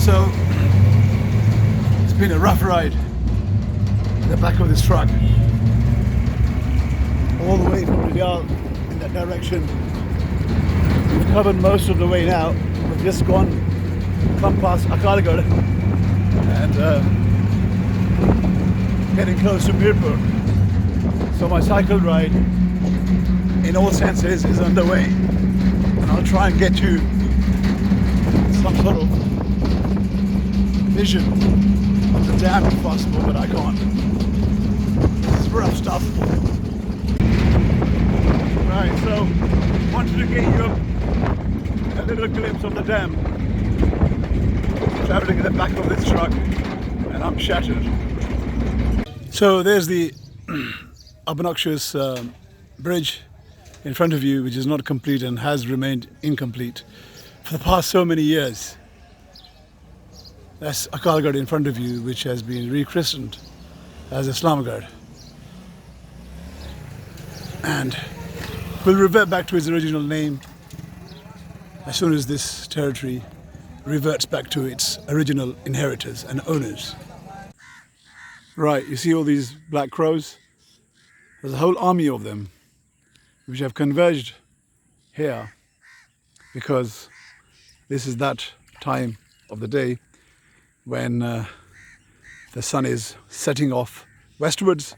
So it's been a rough ride in the back of this truck, all the way from Dadyaal in that direction. We've covered most of the way now. We've just come past Akalgarh and getting close to Mirpur. So my cycle ride, in all senses, is underway, and I'll try and get you some sort of vision of the dam if possible, but I can't. It's rough stuff. Right, so wanted to get you a little glimpse of the dam. Traveling in the back of this truck, and I'm shattered. So there's the obnoxious bridge in front of you, which is not complete and has remained incomplete for the past so many years. That's Akalgarh in front of you, which has been rechristened as Islamgarh, and will revert back to its original name as soon as this territory reverts back to its original inheritors and owners. Right, you see all these black crows? There's a whole army of them which have converged here because this is that time of the day when the sun is setting off westwards,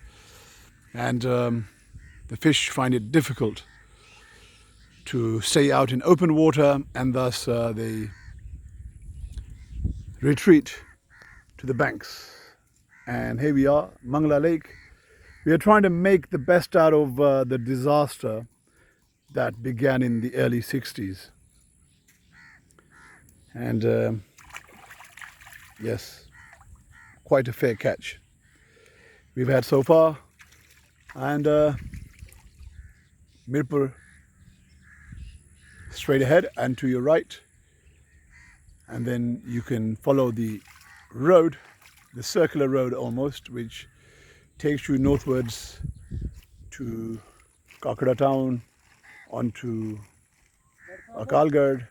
and the fish find it difficult to stay out in open water, and thus they retreat to the banks. And here we are, Mangla Lake. We are trying to make the best out of the disaster that began in the early 60s. And yes, quite a fair catch we've had so far. And Mirpur straight ahead and to your right. And then you can follow the road, the circular road almost, which takes you northwards to Kakada town, onto Akalgarh,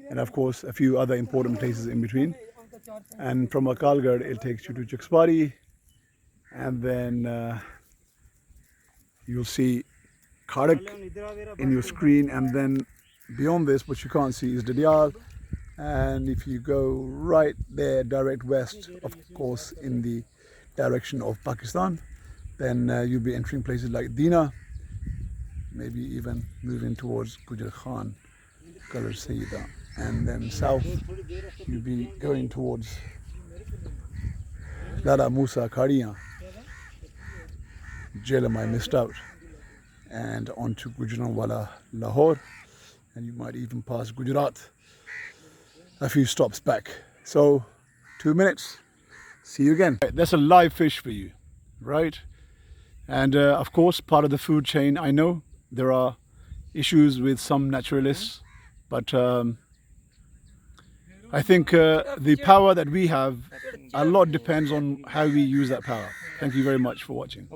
and of course a few other important places in between. And from Akalgarh it takes you to Chakspari, and then you'll see Khadak in your screen, and then beyond this, what you can't see, is Dadyaal. And if you go right there, direct west, of course, in the direction of Pakistan, then you'll be entering places like Dina, maybe even moving towards Gujar Khan, Kalar Sayyida. And then south, you'll be going towards Lada Musa Khadiyan, Jhelum I missed out, and onto Gujranwala Lahore, and you might even pass Gujarat a few stops back. So 2 minutes, see you again. That's a live fish for you, right? And of course, part of the food chain. I know there are issues with some naturalists, but I think the power that we have, a lot depends on how we use that power. Thank you very much for watching.